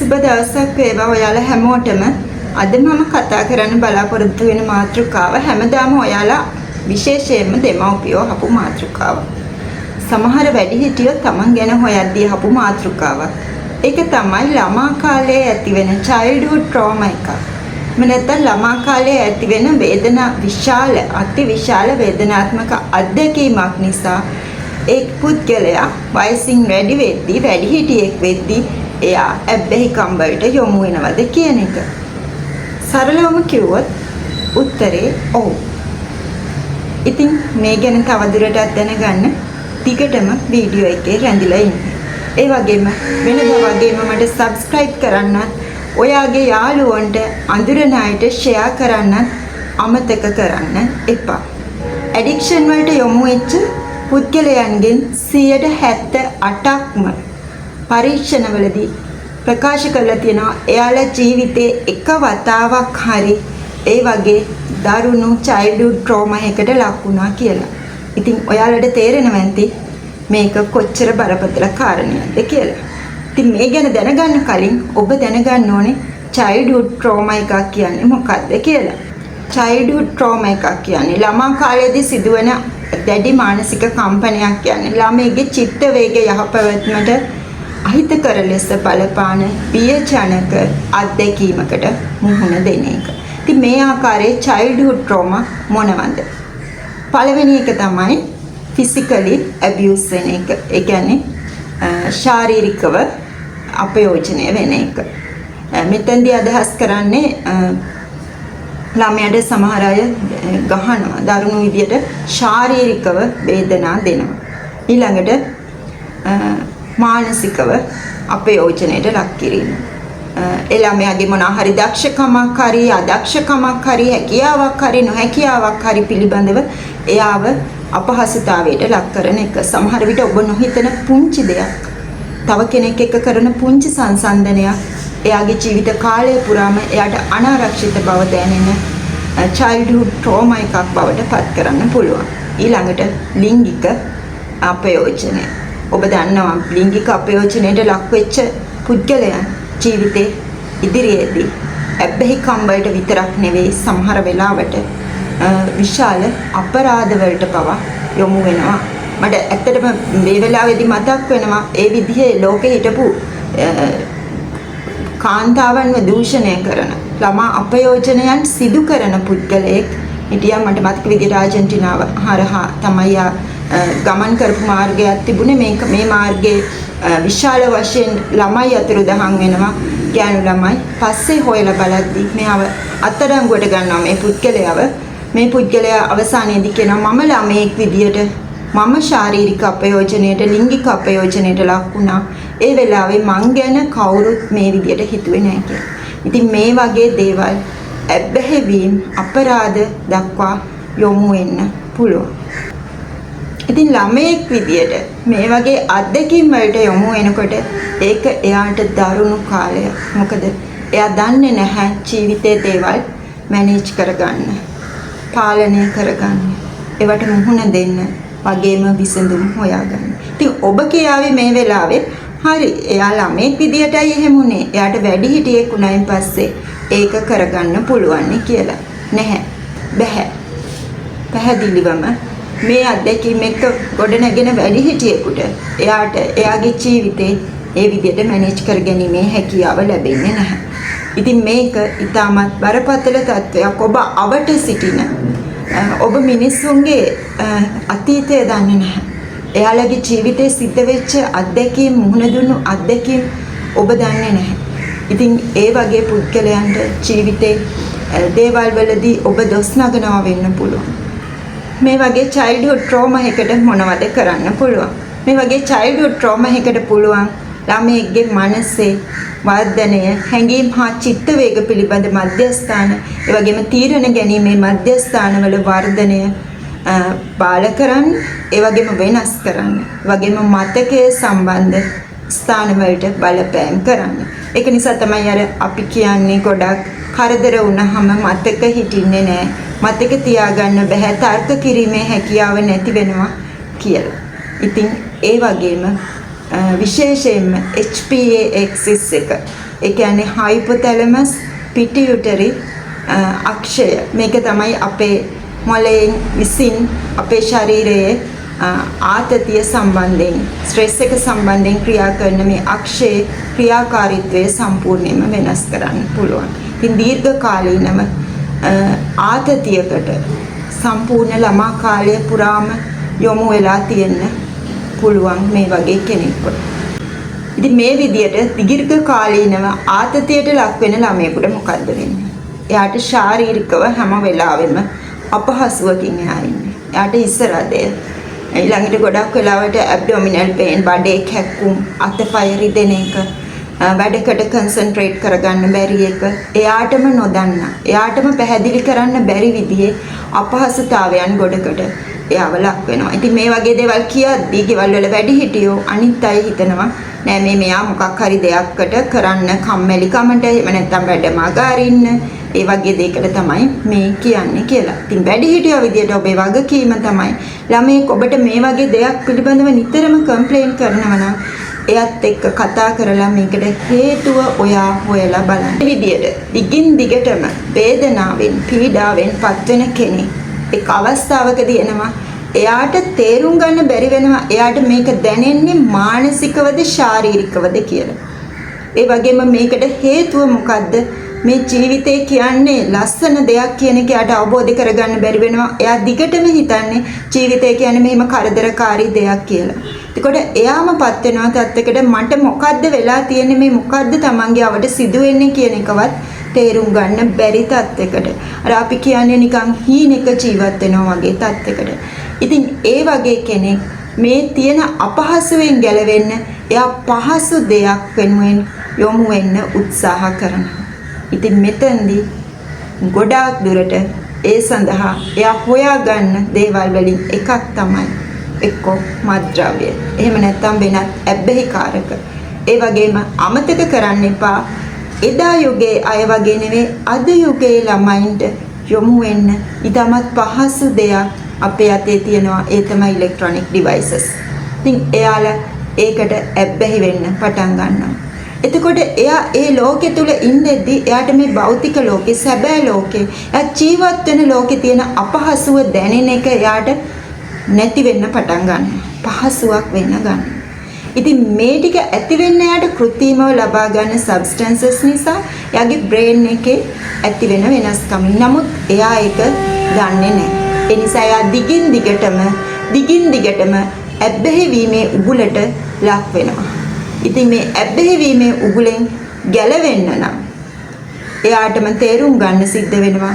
සුබ දවසක් වේවා ඔයාලා හැමෝටම. අද මම කතා කරන්න බලාපොරොත්තු වෙන මාතෘකාව හැමදාම ඔයාලා විශේෂයෙන්ම දෙමව්පියෝ හපු මාතෘකාව. සමහර වැඩිහිටියෝ තමන් ගැන හොයද්දී හපු මාතෘකාවක්. ඒක තමයි ළමා කාලයේ ඇතිවෙන childhood trauma එක. නැත්නම් ළමා කාලයේ ඇතිවෙන වේදනා අති විශාල වේදනාත්මක අත්දැකීමක් නිසා එක් පුද්ගලයා වයසින් වැඩිහිටියෙක් වෙද්දී එයා ඇබ්බැහිකම් වලට යොමු වෙනවද කියන එක. සරලවම කිව්වොත් උත්තරේ ඔව්. ඉතින් මේ ගැන තවදුරටත් දැනගන්න ටිකටම වීඩියෝ එකේ රැඳිලා ඉන්න. ඒ වගේම වෙනදා වගේම මට subscribe කරන්නත් ඔයාගේ යාළුවන්ට අඳුරන අයට share කරන්නත් අමතක කරන්න එපා. addiction වලට යොමු වෙච්ච පුද්ගලයන්ගෙන් 78%ක්ම පරීක්ෂණවලදී ප්‍රකාශ කරලා තියෙනවා එයාලා ජීවිතේ එක වතාවක් හරි ඒ වගේ දරුණු childhood trauma එකකට ලක් වුණා කියලා. ඉතින් ඔයාලට තේරෙනවා ඇති මේක කොච්චර බරපතල කාරණයක්ද කියලා. ඉතින් මේ ගැන දැනගන්න කලින් ඔබ දැනගන්න ඕනේ childhood trauma එකක් කියන්නේ මොකක්ද කියලා. childhood trauma එකක් කියන්නේ ළමා කාලයේදී සිදුවන දැඩි මානසික කම්පනයක් කියන්නේ ළමයිගේ චිත්ත වේගය යහපැවැත්මට අහිතකර ලෙස බලපාන බියජනක අත්දැකීමකට මුහුණ දෙන එක. ඉතින් මේ ආකාරයේ childhood trauma මොනවද? පළවෙනි එක තමයි physically abuse වෙන එක. ඒ කියන්නේ ශාරීරිකව අපයෝජනය වෙන එක. මෙතෙන්දී අදහස් කරන්නේ ළමයාට සමහර අය ගහනවා දරුණු විදියට ශාරීරිකව වේදනා දෙනවා. ඊළඟට මානසිකව අපයෝජනයට ලක් කිරීම. ඒ ළමයාගේ මොනවා හරි දක්ෂකමක් හරි අදක්ෂකමක් හරි හැකියාවක් හරි නොහැකියාවක් හරි පිළිබඳව එයාව අපහසුතාවයට ලක් කරන එක. සමහර විට ඔබ නොහිතන පුංචි දෙයක් තව කෙනෙක් එක්ක කරන පුංචි සංසන්දනයක් එයාගේ ජීවිත කාලය පුරාම එයාට අනාරක්ෂිත බව දැනෙන childhood trauma එකක් බවට පත් කරන්න පුළුවන්. ඊළඟට ලිංගික අපයෝජනය. ඔබ දන්නවා ලිංගික අපයෝජනයට ලක් වෙච්ච පුද්ගලයන් ජීවිතේ ඉදිරියේදී ඇබ්බැහිකම් වලට විතරක් නෙවෙයි සමහර වෙලාවට විශාල අපරාධ වලට පවා යොමු වෙනවා. මට ඇත්තටම මේ වෙලාවේදී මතක් වෙනවා ඒ විදිහේ ලෝකෙ හිටපු කාන්තාවන්ව දූෂණය කරන ළමා අපයෝජනයන් සිදු කරන පුද්ගලයෙක් හිටියා. මට මතක විදිහට ආජන්ටිනාව හරහා තමයි ගමන් කරපු මාර්ගයක් තිබුණේ. මේ මාර්ගයේ විශාල වශයෙන් ළමයි අතුරුදහන් වෙනවා, ගෑනු ළමයි. පස්සේ හොයලා බලද්දී මෙයාව අත්අඩංගුවට ගන්නවා මේ පුද්ගලයා අවසානයේදී කියනවා මම ළමයෙක් විදියට මම ශාරීරික අපයෝජනයට ලිංගික අපයෝජනයට ලක් වුණා. ඒ වෙලාවේ මං ගැන කවුරුත් මේ විදියට හිතුවේ නැහැ කියලා. ඉතින් මේ වගේ දේවල් ඇබ්බැහිවීම අපරාධ දක්වා යොමු වෙන්න පුළුවන්. ඉතින් ළමයෙක් විදියට මේ වගේ අත්දැකීම් වලට යොමු වෙනකොට ඒක එයාට දරුණු කාලයක්. මොකද එයා දන්නේ නැහැ ජීවිතේ දේවල් මැනේජ් කරගන්න, පාලනය කරගන්න, ඒවට මුහුණ දෙන්න, වගේම විසඳුම් හොයාගන්න. ඉතින් ඔබ කියාවේ මේ වෙලාවේ හරි එයා ළමෙක් විදියටයි එහෙම උනේ. එයාට වැඩිහිටියෙක් උනායින් පස්සේ ඒක කරගන්න පුළුවන් කියලා. නැහැ. බැහැ. පැහැදිලිවම මේ අත්දැකීම් එක්ක ගොඩනැගෙන වැඩිහිටියෙකුට එයාට එයාගේ ජීවිතේ ඒ විදියට මැනේජ් කරගැනීමේ හැකියාව ලැබෙන්නේ නැහැ. ඉතින් මේක ඊටමත් බරපතල තත්ත්වයක්. ඔබ අවට සිටින ඔබ මිනිස්සුන්ගේ අතීතය දන්නේ නැහැ. එයාලගේ ජීවිතේ සිද්ධ වෙච්ච අත්දැකීම්, මුහුණ දුන්නු අත්දැකීම් ඔබ දන්නේ නැහැ. ඉතින් ඒ වගේ පුද්ගලයන්ට ජීවිතේ දේවල් වලදී ඔබ දොස් නගනවා වෙන්න පුළුවන්. මේ වගේ childhood trauma එකකට මොනවද කරන්න පුළුවන්? මේ වගේ childhood trauma එකකට පුළුවන් ළමයෙක්ගේ මනසේ වර්ධනය, හැඟීම් හා චිත්ත වේග පිළිබඳ මධ්‍යස්ථාන, ඒ වගේම තීරණ ගැනීමේ මධ්‍යස්ථානවල වර්ධනය බාල කරන්න, ඒ වගේම වෙනස් කරන්න, ඒ වගේම මතකයේ සම්බන්ධ ස්ථාන වලට බලපෑම් කරන්න. ඒක නිසා තමයි අර අපි කියන්නේ ගොඩක් කරදර වුණාම මතක හිටින්නේ නැහැ. මතක තියාගන්න බෑ, තර්ක කිරීමේ හැකියාව නැති වෙනවා කියලා. ඉතින් ඒ වගේම විශේෂයෙන්ම HPA axis එක ඒ කියන්නේ හයිපොතැලමස් පිටියුටරි අක්ෂය. මේක තමයි අපේ මොළයෙන් විසින් අපේ ශරීරයේ ආතතිය සම්බන්ධයෙන් ස්ට්‍රෙස් එක සම්බන්ධයෙන් ක්‍රියා කරන මේ අක්ෂයේ ක්‍රියාකාරීත්වය සම්පූර්ණයෙන්ම වෙනස් කරන්න පුළුවන්. ඉතින් දීර්ඝ කාලීනව ආතතියකට සම්පූර්ණ ළමා කාලය පුරාම යොමු වෙලා තියෙන්න පුළුවන් මේ වගේ කෙනෙකුට. ඉතින් මේ විදියට දීර්ඝ කාලීනව ආතතියට ලක් වෙන ළමයෙකුට මොකද්ද වෙන්නේ? එයාට ශාරීරිකව හැම වෙලාවෙම අපහසුවකින් එයා ඉන්නේ. එයාට ඉස්සරදය ඊළඟට ගොඩක් වෙලාවට ඇබ්ඩොමිනල් පේන්, බඩේ කැක්කුම්, අතපය රිදෙන එක, වැඩකට කන්සන්ට්‍රේට් කරගන්න බැරි එක, එයාටම නොදන්න, එයාටම පැහැදිලි කරන්න බැරි විදිහේ අපහසුතාවයන් ගොඩකට එයාව ලක් වෙනවා. ඉතින් මේ වගේ දේවල් කියද්දී ගෙවල් වල වැඩිහිටියෝ අනිත් අය හිතනවා නෑ මෙයා මොකක් හරි දෙයක්කට කරන්න කම්මැලිකමට එහෙම නැත්නම් වැඩම අගාරින්න ඒ වගේ දෙයකට තමයි මේ කියන්නේ කියලා. ඉතින් වැඩිහිටියෝ විදියට ඔබේ වගකීම තමයි ළමයෙක් ඔබට මේ වගේ දෙයක් පිළිබඳව නිතරම කම්ප්ලේන් කරනවා නම් එයත් එක්ක කතා කරලා මේකට හේතුව ඔයා හොයලා බලන්න. මේ විදියට දිගින් දිගටම වේදනාවෙන් පීඩාවෙන් පත්වෙන කෙනෙක් එක් අවස්ථාවකදී එනවා එයාට තේරුම් ගන්න බැරි වෙනවා එයාට මේක දැනෙන්නේ මානසිකවද ශාරීරිකවද කියලා. ඒ වගේම මේකට හේතුව මොකද්ද? මේ ජීවිතේ කියන්නේ ලස්සන දෙයක් කියන එක යාට අවබෝධ කරගන්න බැරි වෙනවා. එයා දිගටම හිතන්නේ ජීවිතය කියන්නේ මෙහෙම කරදරකාරී දෙයක් කියලා. එතකොට එයාමපත් වෙනවා තත්යකට මට මොකද්ද වෙලා තියෙන්නේ මේ මොකද්ද Tamange අවට සිදු වෙන්නේ කියන එකවත් තේරුම් ගන්න බැරි තත්යකට. අර අපි කියන්නේ නිකන් හීනෙක ජීවත් වෙනවා වගේ තත්යකට. ඉතින් ඒ වගේ කෙනෙක් මේ තියෙන අපහසුවෙන් ගැලවෙන්න එයා පහසු දෙයක් වෙනුවෙන් යොමු වෙන්න උත්සාහ කරනවා. ඉතින් මෙතෙන්දී ගොඩාක් දුරට ඒ සඳහා එයා හොයාගන්න දේවල් වලින් එකක් තමයි එක්ක මත්ද්‍රව්‍ය. එහෙම නැත්නම් වෙනත් ඇබ්බැහිකාරක. ඒ වගේම අමතක කරන්න එපා එදා යුගයේ අය වගේ නෙවෙයි අද යුගයේ ළමයින්ට යොමු වෙන්න ඉතාමත් පහසු දෙයක් අපේ අතේ තියෙනවා. ඒ තමයි ඉලෙක්ට්‍රොනික ඩිවයිසස්. ඉතින් එයාලා ඒකට ඇබ්බැහි වෙන්න පටන් ගන්නවා. එතකොට එයා ඒ ලෝකෙ තුල ඉඳෙද්දි එයාට මේ භෞතික ලෝකේ සැබෑ ලෝකේ එයා ජීවත් වෙන ලෝකේ තියෙන අපහසුව දැනෙන එක එයාට නැති වෙන්න පටන් ගන්නවා. පහසුවක් වෙන්න ගන්නවා. ඉතින් මේ ටික ඇති වෙන්න එයාට කෘත්‍රිමව ලබා ගන්න සබ්ස්ටැන්සස් නිසා එයාගේ බ්‍රේන් එකේ ඇති වෙන වෙනස්කම්. නමුත් එයා ඒක දන්නේ නැහැ. ඒ නිසා එයා දිගින් දිගටම ඇබ්බැහි වීමේ උගුලට ලක් වෙනවා. ඉතින් මේ ඇබ්බැහි වීමේ උගුලෙන් ගැලවෙන්න නම් එයාටම තේරුම් ගන්න සිද්ධ වෙනවා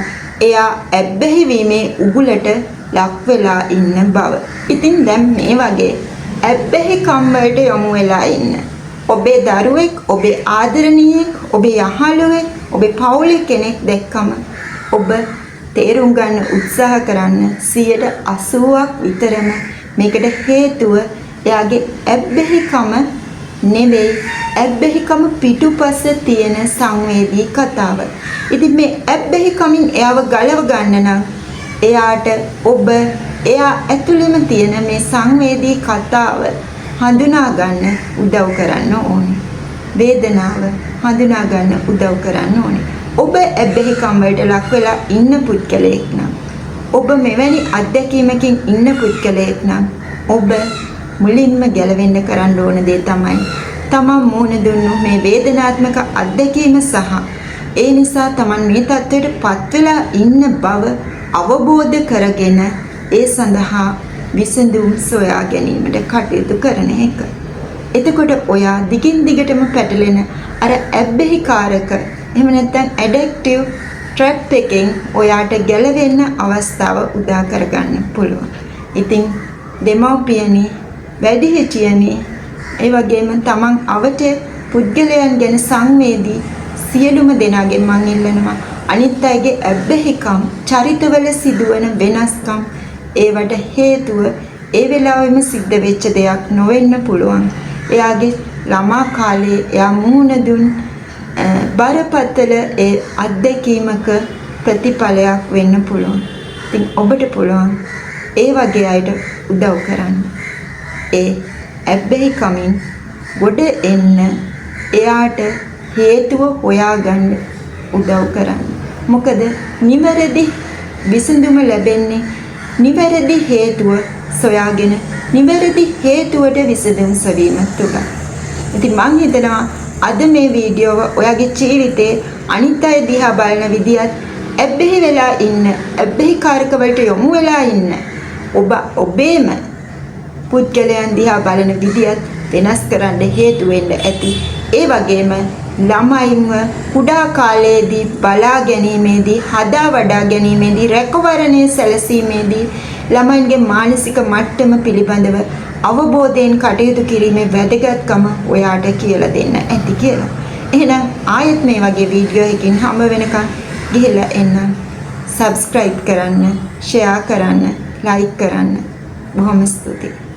එයා ඇබ්බැහි වීමේ උගුලට ලක් වෙලා ඉන්න බව. ඉතින් දැන් මේ වගේ ඇබ්බැහි කම් වලට යොමු වෙලා ඉන්න ඔබේ දරුවෙක්, ඔබේ ආදරණීයෙක්, ඔබේ යහළුවෙක්, ඔබේ පවුලේ කෙනෙක් දැක්කම ඔබ තේරුම් ගන්න උත්සාහ කරන්න 80%ක් විතරම මේකට හේතුව එයාගේ ඇබ්බැහිකම නෙවෙයි, ඇබ්බැහිකම පිටුපස තියෙන සංවේදී කතාව. ඉතින් මේ ඇබ්බැහිකමින් එයාව ගලව ගන්න නම් එයාට ඔබ එයා ඇතුළෙම තියෙන මේ සංවේදී කතාව හඳුනා ගන්න උදව් කරන්න ඕනේ. වේදනාව හඳුනා ගන්න උදව් කරන්න ඕනේ. ඔබ ඇබ්බැහිකම් වලට ලක් වෙලා ඉන්න පුද්ගලයෙක් නම්, ඔබ මෙවැනි අත්දැකීමකින් ඉන්න පුද්ගලයෙක් නම් ඔබ මුලින්ම ගැලවෙන්න කරන්න ඕන දේ තමයි තමන් මුහුණ දුන්නු මේ වේදනාත්මක අත්දැකීම සහ ඒ නිසා තමන් මේ තත්ත්වයට පත් වෙලා ඉන්න බව අවබෝධ කරගෙන ඒ සඳහා විසඳුම් සොයා ගැනීමට කටයුතු කරන එක. එතකොට ඔයා දිගින් දිගටම පැටලෙන අර ඇබ්බැහිකාරක එහෙම නැත්නම් ඇඩික්ටිව් ට්‍රැප් එකෙන් ඔයාට ගැලවෙන්න අවස්ථාව උදා කරගන්න පුළුවන්. ඉතින් දෙමව්පියනි, වැඩිහිටියනි, ඒ වගේම තමන් අවට පුද්ගලයන් ගැන සංවේදී සියලුම දෙනාගෙන් මං ඉල්ලනවා අනිත් අයගේ ඇබ්බැහිකම්, චරිතවල සිදුවන වෙනස්කම් ඒවට හේතුව ඒ වෙලාවෙම සිද්ධ වෙච්ච දෙයක් නොවෙන්න පුළුවන්. එයාගේ ළමා කාලේ එයා මුහුණ දුන් බරපතල ඒ අත්දැකීමක ප්‍රතිඵලයක් වෙන්න පුළුවන්. ඉතින් ඔබට පුළුවන් ඒ වගේ අයට උදව් කරන්න. ඒ ඇබ්බැහිකමින් ගොඩ එන්න එයාට හේතුව හොයාගන්න උදව් කරන්න. මොකද නිවැරදි විසඳුම ලැබෙන්නේ නිවැරදි හේතුව සොයාගෙන නිවැරදි හේතුවට විසඳුම් සොයීම තුළ. ඉතින් මං හිතනවා අද මේ වීඩියෝව ඔයාගේ ජීවිතේ අනිත් අය දිහා බලන විදියත් ඇබ්බැහි වෙලා ඉන්න, ඇබ්බැහි කාරක වලට යොමු වෙලා ඉන්න ඔබේම පුද්ගලයන් දිහා බලන විදියත් වෙනස් කරන්න හේතු වෙන්න ඇති. ඒ වගේම ළමයින්ව කුඩා කාලයේදී බලා ගැනීමේදී, හදා වඩා ගැනීමේදී, රැකවරණය සැලසීමේදී ළමයින්ගේ මානසික මට්ටම පිළිබඳව අවබෝධයෙන් කටයුතු කිරීමේ වැදගත්කම ඔයාට කියලා දෙන්න ඇති කියලා. එහෙනම් ආයෙත් මේ වගේ වීඩියෝ එකකින් හම්බ වෙනකන් ගිහිල්ලා එන්න. සබ්ස්ක්‍රයිබ් කරන්න, ෂෙයා කරන්න, ලයික් කරන්න. බොහොම ස්තුතියි.